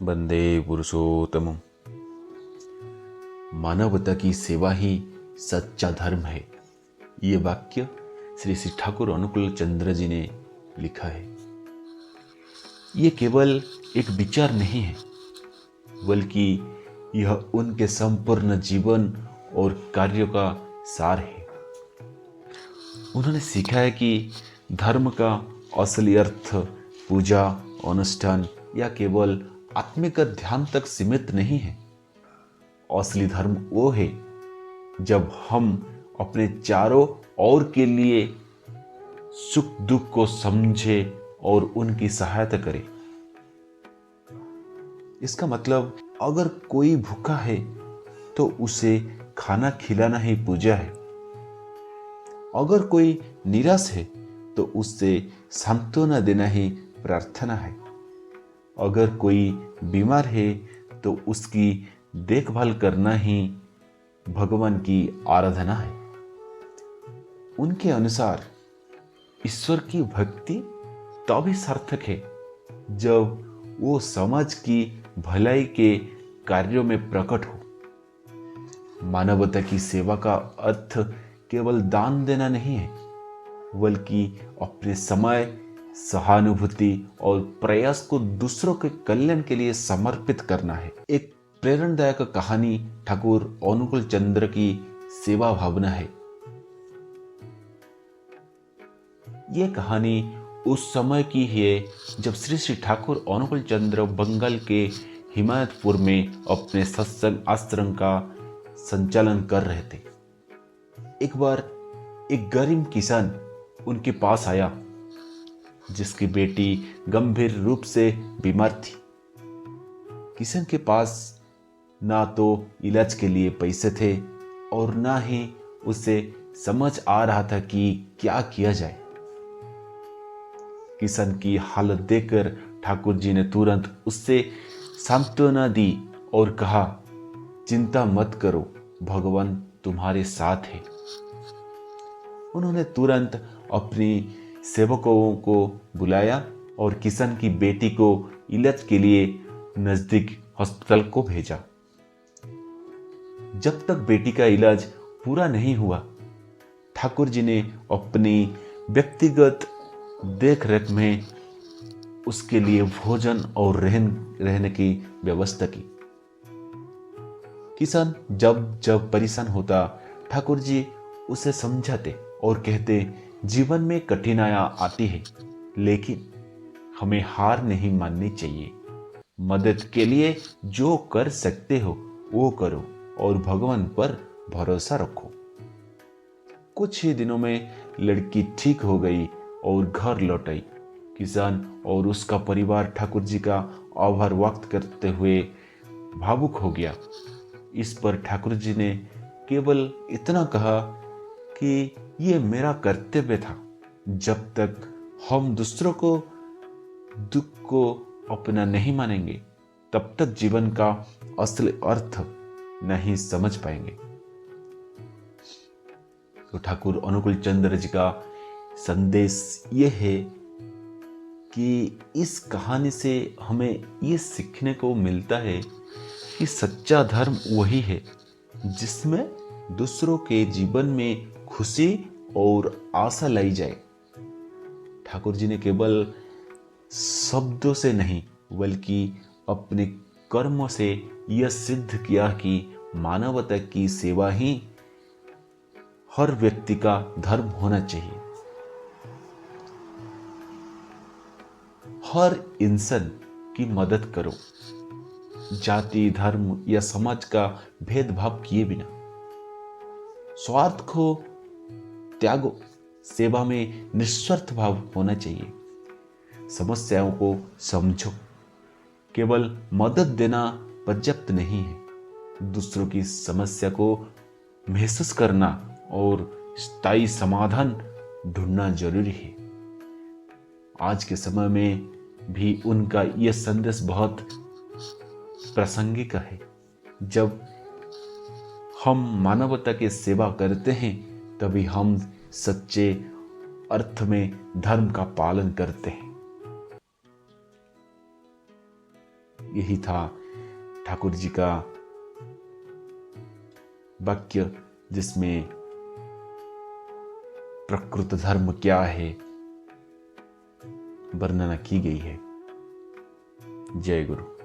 वंदे पुरुषोत्तमम्। मानवता की सेवा ही सच्चा धर्म है। ये वाक्य श्री श्री ठाकुर अनुकूल चंद्र जी ने लिखा है। ये केवल एक विचार नहीं है, बल्कि यह उनके संपूर्ण जीवन और कार्यों का सार है। उन्होंने सीखा है कि धर्म का असली अर्थ पूजा, अनुष्ठान या केवल आत्मिक ध्यान तक सीमित नहीं है। असली धर्म वो है जब हम अपने चारों ओर के लिए सुख दुख को समझे और उनकी सहायता करें। इसका मतलब अगर कोई भूखा है तो उसे खाना खिलाना ही पूजा है। अगर कोई निराश है तो उससे सांत्वना देना ही प्रार्थना है। अगर कोई बीमार है तो उसकी देखभाल करना ही भगवान की आराधना है। उनके अनुसार ईश्वर की भक्ति तभी सार्थक है जब वो समाज की भलाई के कार्यों में प्रकट हो। मानवता की सेवा का अर्थ केवल दान देना नहीं है, बल्कि अपने समय, सहानुभूति और प्रयास को दूसरों के कल्याण के लिए समर्पित करना है। एक प्रेरणादायक कहानी ठाकुर अनुकूल चंद्र की सेवा भावना है। ये कहानी उस समय की है जब श्री श्री ठाकुर अनुकूल चंद्र बंगाल के हिमायतपुर में अपने सत्संग आश्रम का संचालन कर रहे थे। एक बार एक गरीब किसान उनके पास आया जिसकी बेटी गंभीर रूप से बीमार थी। किसान के पास ना तो इलाज के लिए पैसे थे और ना ही उसे समझ आ रहा था कि क्या किया जाए। किसान की हालत देखकर ठाकुर जी ने तुरंत उससे सांत्वना दी और कहा, चिंता मत करो, भगवान तुम्हारे साथ है। उन्होंने तुरंत अपनी सेवकों को बुलाया और किसान की बेटी को इलाज के लिए नजदीक अस्पताल को भेजा। जब तक बेटी का इलाज पूरा नहीं हुआ, ठाकुर जी ने अपनी व्यक्तिगत देखरेख में उसके लिए भोजन और रहने की व्यवस्था की। किसान जब जब परेशान होता, ठाकुर जी उसे समझाते और कहते, जीवन में कठिनाइयां आती है, लेकिन हमें हार नहीं माननी चाहिए। मदद के लिए जो कर सकते हो वो करो और भगवान पर भरोसा रखो। कुछ ही दिनों में लड़की ठीक हो गई और घर लौट आई। किसान और उसका परिवार ठाकुर जी का आभार व्यक्त करते हुए भावुक हो गया। इस पर ठाकुर जी ने केवल इतना कहा कि ये मेरा कर्तव्य था। जब तक हम दूसरों को दुख को अपना नहीं मानेंगे, तब तक जीवन का असली अर्थ नहीं समझ पाएंगे। तो ठाकुर अनुकूल चंद्र जी का संदेश ये है कि इस कहानी से हमें ये सीखने को मिलता है कि सच्चा धर्म वही है जिसमें दूसरों के जीवन में खुशी और आशा लाई जाए। ठाकुर जी ने केवल शब्दों से नहीं, बल्कि अपने कर्मों से यह सिद्ध किया कि मानवता की सेवा ही हर व्यक्ति का धर्म होना चाहिए। हर इंसान की मदद करो, जाति, धर्म या समाज का भेदभाव किए बिना। स्वार्थ को त्यागो, सेवा में निस्वार्थ भाव होना चाहिए। समस्याओं को समझो, केवल मदद देना पर्याप्त नहीं है। दूसरों की समस्या को महसूस करना और स्थायी समाधान ढूंढना जरूरी है। आज के समय में भी उनका यह संदेश बहुत प्रासंगिक है। जब हम मानवता की सेवा करते हैं, तभी हम सच्चे अर्थ में धर्म का पालन करते हैं। यही था ठाकुर जी का वाक्य जिसमें प्रकृत धर्म क्या है वर्णना की गई है। जय गुरु।